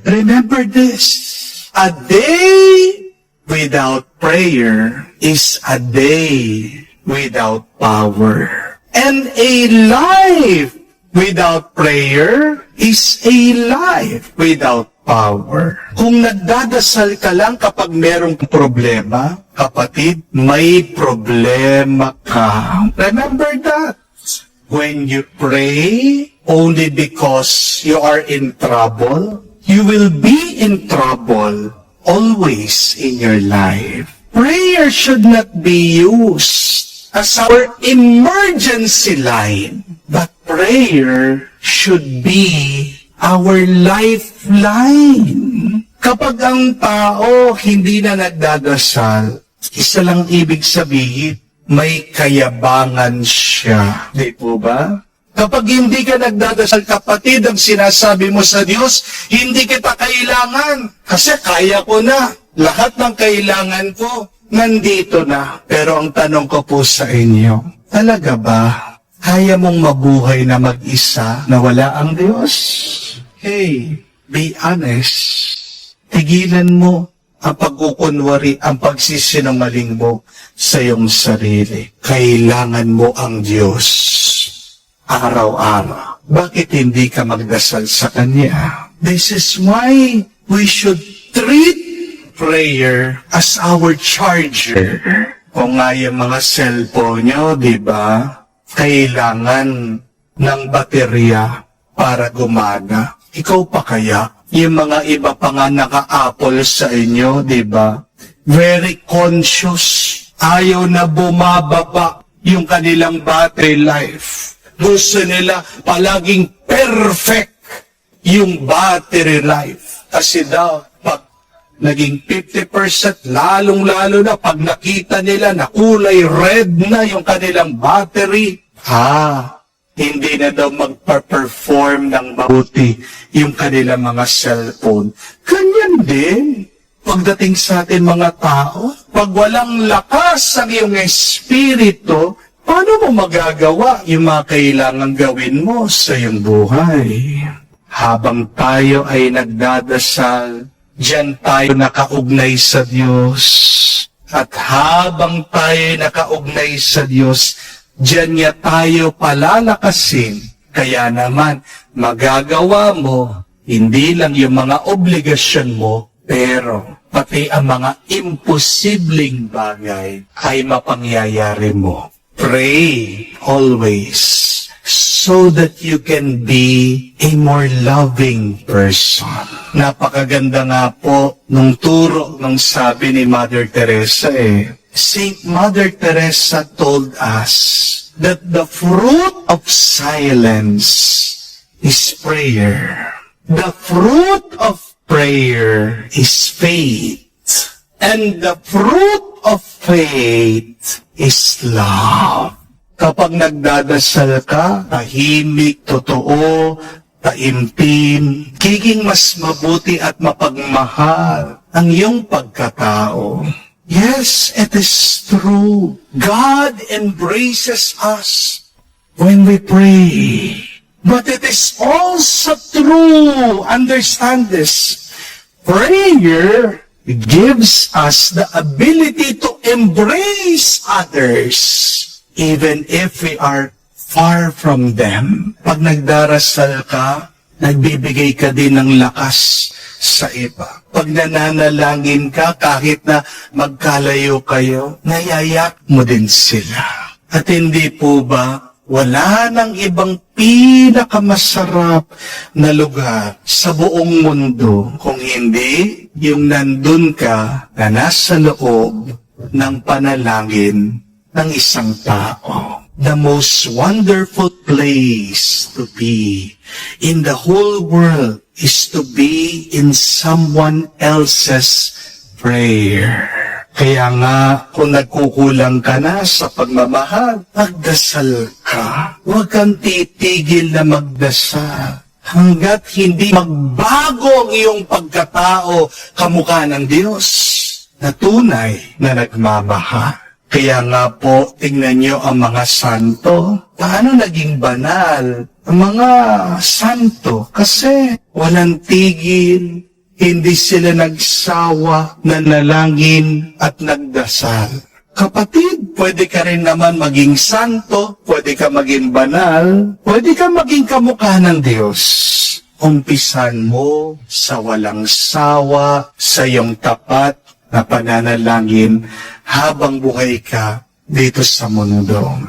Remember this. A day without prayer is a day without power. And a life without prayer is a life without power. Kung nagdadasal ka lang kapag merong problema, kapatid, may problema ka. Remember that. When you pray only because you are in trouble, you will be in trouble always in your life. Prayer should not be used as our emergency line, but prayer should be our lifeline. Kapag ang tao hindi na nagdadasal, isa lang ibig sabihin, may kayabangan siya. Di po ba? Kapag hindi ka nagdadasal, kapatid, ang sinasabi mo sa Diyos, hindi kita kailangan. Kasi kaya ko na. Lahat ng kailangan ko, nandito na. Pero ang tanong ko po sa inyo, talaga ba, kaya mong mabuhay na mag-isa na wala ang Diyos? Hey, be honest. Tigilan mo ang pagkukunwari, ang pagsisinungaling mo sa iyong sarili. Kailangan mo ang Diyos araw-araw. Bakit hindi ka magdasal sa Kanya? This is why we should treat prayer as our charger. Kung nga yung mga cellphone nyo, di ba? Kailangan ng baterya para gumana. Ikaw pa kaya? Yung mga iba pa nga naka-Apple sa inyo, di ba? Very conscious. Ayaw na bumababa yung kanilang battery life. Gusto nila palaging perfect yung battery life. Kasi daw, pag naging 50%, lalong-lalo na pag nakita nila na kulay red na yung kanilang battery, hindi na daw magpa-perform ng mabuti yung kanilang mga cellphone. Ganyan din. Pagdating sa atin mga tao, pag walang lakas ang iyong espiritu, paano mo magagawa yung mga kailangan gawin mo sa iyong buhay? Habang tayo ay nagdadasal, diyan tayo nakaugnay sa Diyos. At habang tayo nakaugnay sa Diyos, diyan niya tayo palalakasin. Kaya naman, magagawa mo, hindi lang yung mga obligasyon mo, pero pati ang mga imposibleng bagay ay mapangyayari mo. Pray always so that you can be a more loving person. Napakaganda nga po nung turo nung sabi ni Mother Teresa Saint Mother Teresa told us that the fruit of silence is prayer. The fruit of prayer is faith. And the fruit of faith is love. Kapag nagdadasal ka, tahimik, totoo, taimtim, kiging mas mabuti at mapagmahal ang iyong pagkatao. Yes, it is true. God embraces us when we pray. But it is also true, understand this, prayer gives us the ability to embrace others, even if we are far from them. Pag nagdarasal ka, nagbibigay ka din ng lakas sa iba. Pag nananalangin ka, kahit na magkalayo kayo, nayayak mo din sila. At hindi po ba, wala nang ibang pinakamasarap na lugar sa buong mundo kung hindi yung nandun ka na nasa loob ng panalangin ng isang tao. The most wonderful place to be in the whole world is to be in someone else's prayer. Kaya nga, kung nagkukulang ka na sa pagmamahal, magdasal ka. Huwag kang titigil na magdasal. Hanggat hindi magbago ang iyong pagkatao kamukha ng Diyos na tunay na nagmamahal. Kaya nga po, tingnan niyo ang mga santo. Paano naging banal ang mga santo? Kasi walang tigil hindi sila nagsawa na nalangin at nagdasal. Kapatid, pwede ka rin naman maging santo, pwede ka maging banal, pwede ka maging kamukha ng Diyos. Umpisan mo sa walang sawa, sa iyong tapat na pananalangin habang buhay ka dito sa mundo.